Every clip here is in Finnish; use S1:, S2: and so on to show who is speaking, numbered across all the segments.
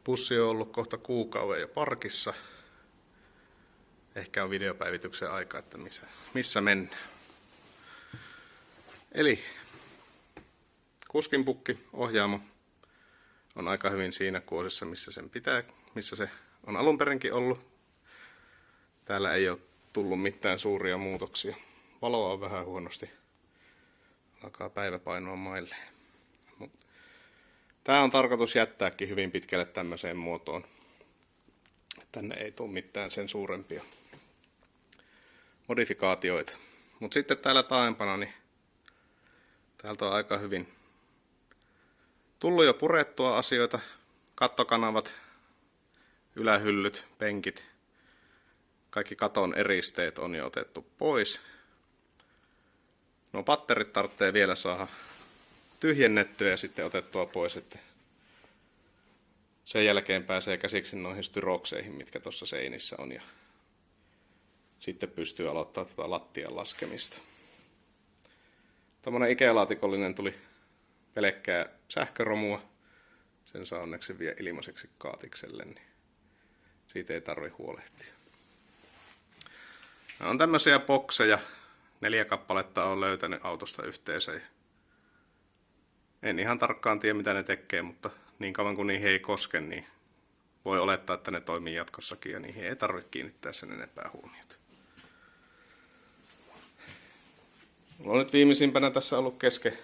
S1: Bussi on ollut kohta kuukauden jo parkissa. Ehkä on videopäivityksen aika, että missä mennään. Eli kuskinpukki, ohjaamo on aika hyvin siinä kuosissa, missä se on alunperinkin ollut. Täällä ei ole tullut mitään suuria muutoksia. Valoa on vähän huonosti. Alkaa päivä painoa mailleen. Tää on tarkoitus jättääkin hyvin pitkälle tämmöiseen muotoon. Tänne ei tule mitään sen suurempia modifikaatioita. Mutta sitten täällä taaempana, niin täältä on aika hyvin tullut jo purettua asioita. Kattokanavat, ylähyllyt, penkit, kaikki katon eristeet on jo otettu pois. No patterit tarvitsee vielä saada tyhjennettyä ja sitten otettua pois, että sen jälkeen pääsee käsiksi noihin styrokseihin, mitkä tuossa seinissä on, ja sitten pystyy aloittaa tätä lattian laskemista. Tämmönen Ikea-laatikollinen tuli pelkkää sähköromua. Sen saa onneksi vielä ilmaiseksi kaatikselle, niin siitä ei tarvi huolehtia. Nämä on tämmöisiä bokseja. 4 kappaletta olen löytänyt autosta yhteensä. En ihan tarkkaan tiedä mitä ne tekee, mutta niin kauan kuin niihin ei koske, niin voi olettaa, että ne toimii jatkossakin ja niihin ei tarvitse kiinnittää sen enempää huomiota. Mulla on nyt viimeisimpänä tässä ollut kesken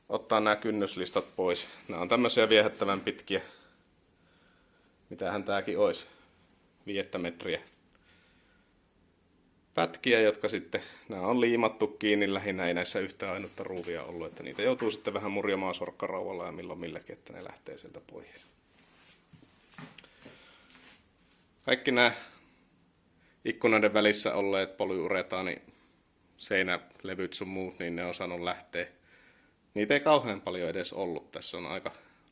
S1: ottaa nämä kynnyslistat pois. Nämä on tämmöisiä viehättävän pitkiä. Mitähän tääkin olisi? 5 metriä. Pätkiä, jotka sitten, nämä on liimattu kiinni lähinnä, ei näissä yhtään ainutta ruuvia ollut, että niitä joutuu sitten vähän murjamaan sorkkarauvalla ja milloin milläkin, että ne lähtee sieltä pois. Kaikki nämä ikkunoiden välissä olleet polyuretaani seinälevyt sun muut, niin ne on saanut lähteä. Niitä ei kauhean paljon edes ollut. Tässä on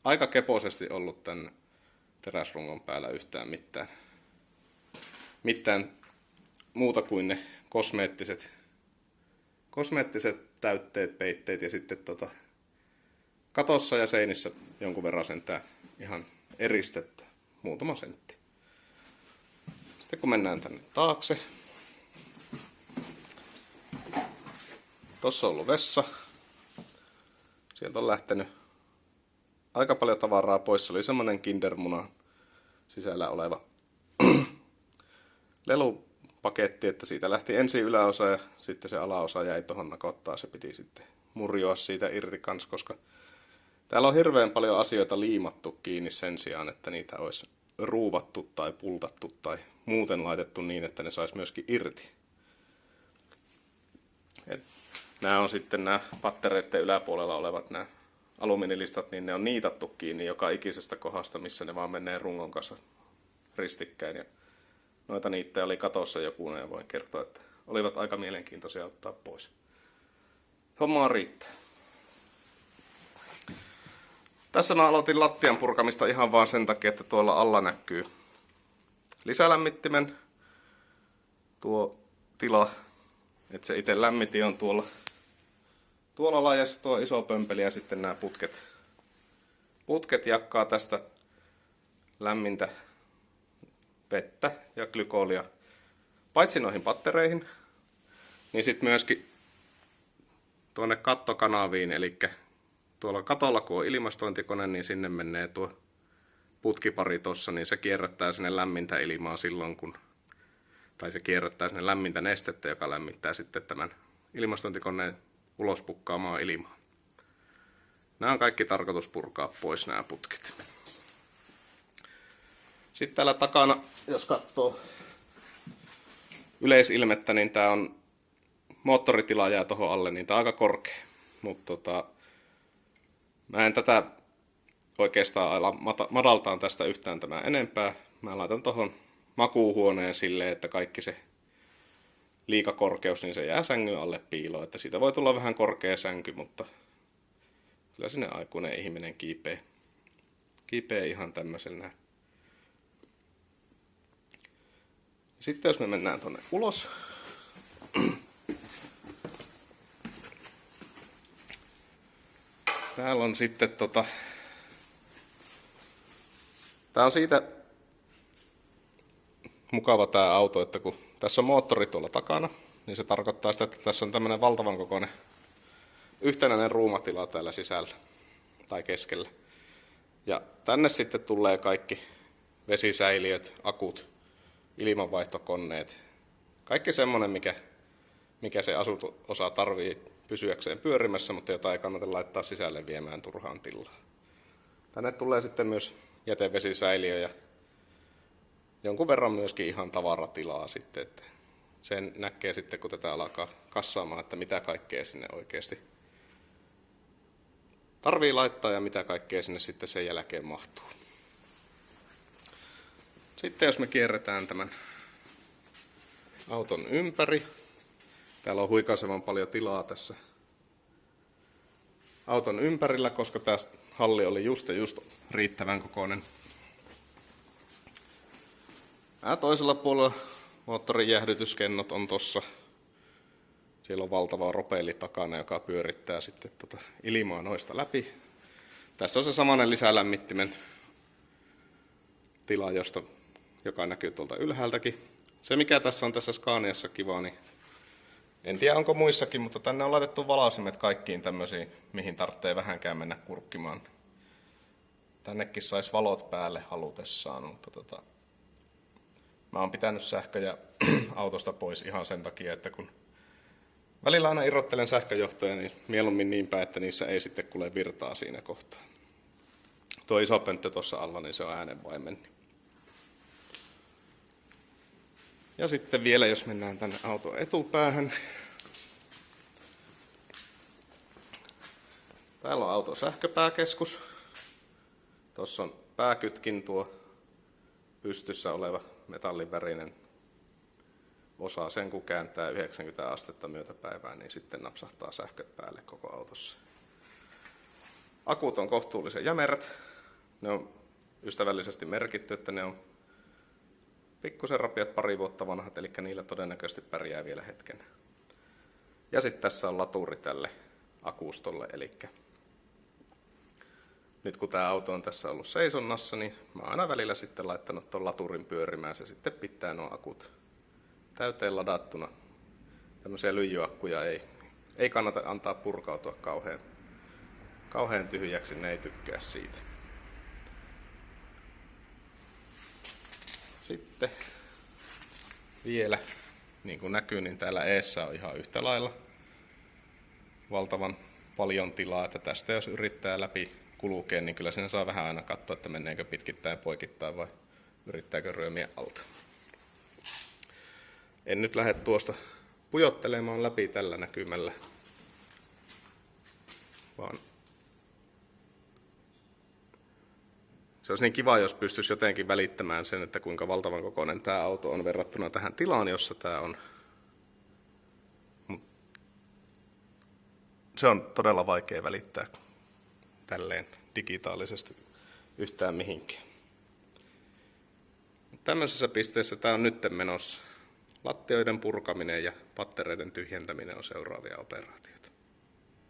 S1: aika keposesti ollut tämän teräsrungon päällä yhtään mitään muuta kuin ne kosmeettiset täytteet, peitteet ja sitten katossa ja seinissä jonkun verran sentään ihan eristettä, muutama sentti. Sitten kun mennään tänne taakse, tossa on ollut vessa, sieltä on lähtenyt aika paljon tavaraa pois, se oli semmonen kindermunan sisällä oleva lelupaketti, että siitä lähti ensin yläosa ja sitten se alaosa jäi tuohon nakottaa. Se piti sitten murjoa siitä irti kans, koska täällä on hirveän paljon asioita liimattu kiinni sen sijaan, että niitä olisi ruuvattu tai pultattu tai muuten laitettu niin, että ne saisi myöskin irti. Nämä on sitten nämä pattereiden yläpuolella olevat nämä alumiinilistat, niin ne on niitattu kiinni joka ikisestä kohdasta, missä ne vaan menee rungon kanssa ristikkäin. Ja noita niitä oli katossa joku, ja voin kertoa, että olivat aika mielenkiintoisia ottaa pois. Hommaa riittää. Tässä mä aloitin lattian purkamista ihan vaan sen takia, että tuolla alla näkyy lisälämmittimen tuo tila. Että se itse lämmiti on tuolla laajassa tuo iso pömpeli ja sitten nämä putket jakkaa tästä lämmintä vettä ja glykoolia. Paitsi noihin pattereihin, niin sitten myöskin tuonne kattokanaviin, eli tuolla katolla kun on ilmastointikone, niin sinne menee tuo putkipari tossa, niin se kierrättää sinne lämmintä ilmaa silloin tai se kierrättää sinne lämmintä nestettä, joka lämmittää sitten tämän ilmastointikoneen ulospukkaamaan ilmaa. Nämä on kaikki tarkoitus purkaa pois nämä putket. Sitten täällä takana, jos katsoo yleisilmettä, niin tää on moottoritila jää tuohon alle, niin tää on aika korkea. Mutta mä en tätä oikeastaan ala madaltaan tästä yhtään tämän enempää. Mä laitan tuohon makuuhuoneen silleen, että kaikki se liikakorkeus, niin se jää sängyn alle piiloon. Että siitä voi tulla vähän korkea sänky, mutta kyllä sinne aikuinen ihminen kiipee ihan tämmöisellä. Sitten jos me mennään tuonne ulos, täällä on sitten Tää on siitä mukava tää auto, että kun tässä on moottori tuolla takana, niin se tarkoittaa sitä, että tässä on tämmönen valtavan kokoinen yhtenäinen ruumatila täällä sisällä tai keskellä. Ja tänne sitten tulee kaikki vesisäiliöt, akut, ilmanvaihtokoneet, kaikki semmonen, mikä se asutusosa tarvii pysyäkseen pyörimässä, mutta jota ei kannata laittaa sisälle viemään turhaan tilaa. Tänne tulee sitten myös jätevesisäiliö ja jonkun verran myöskin ihan tavaratilaa sitten, että sen näkee sitten, kun tätä alkaa kassaamaan, että mitä kaikkea sinne oikeasti tarvii laittaa ja mitä kaikkea sinne sitten sen jälkeen mahtuu. Sitten jos me kierretään tämän auton ympäri, täällä on huikaisevan paljon tilaa tässä auton ympärillä, koska tämä halli oli just riittävän kokoinen. Toisella puolella moottorin jäähdytyskennot on tossa. Siellä on valtava ropeeli takana, joka pyörittää sitten ilmaa noista läpi. Tässä on se samainen lisälämmittimen tila, joka näkyy tuolta ylhäältäkin. Se mikä tässä on tässä Scaniassa kiva, niin en tiedä onko muissakin, mutta tänne on laitettu valaisimet kaikkiin tämmöisiin, mihin tarvitsee vähänkään mennä kurkkimaan. Tännekin saisi valot päälle halutessaan, mutta mä oon pitänyt sähköjä autosta pois ihan sen takia, että kun välillä aina irrottelen sähköjohtoja, niin mieluummin niin päin, että niissä ei sitten kuule virtaa siinä kohtaa. Tuo iso pönttö tuossa alla, niin se on äänenvaimen. Ja sitten vielä, jos mennään tänne auton etupäähän. Täällä on auton sähköpääkeskus. Tuossa on pääkytkin tuo pystyssä oleva metallivärinen osa. Sen kun kääntää 90 astetta myötäpäivään, niin sitten napsahtaa sähköt päälle koko autossa. Akut on kohtuullisen jämerät. Ne on ystävällisesti merkitty, että ne on pikkusen rapiat 2 vuotta vanhat, eli niillä todennäköisesti pärjää vielä hetken. Ja sitten tässä on laturi tälle akustolle, eli nyt kun tämä auto on tässä ollut seisonnassa, niin mä oon aina välillä sitten laittanut ton laturin pyörimään, se sitten pitää nuo akut täyteen ladattuna. Tämmöisiä lyijyakkuja ei kannata antaa purkautua kauhean tyhjäksi, ne ei tykkää siitä. Sitten vielä, niin kuin näkyy, niin täällä eessä on ihan yhtä lailla valtavan paljon tilaa, että tästä jos yrittää läpi kulkea, niin kyllä siinä saa vähän aina katsoa, että menneekö pitkittäin poikittain vai yrittääkö ryömiä alta. En nyt lähde tuosta pujottelemaan läpi tällä näkymällä, vaan se olisi niin kiva, jos pystyisi jotenkin välittämään sen, että kuinka valtavan kokoinen tämä auto on verrattuna tähän tilaan, jossa tämä on. Se on todella vaikea välittää tälleen digitaalisesti yhtään mihinkään. Tämmöisessä pisteessä tämä on nyt menossa. Lattioiden purkaminen ja pattereiden tyhjentäminen on seuraavia operaatioita.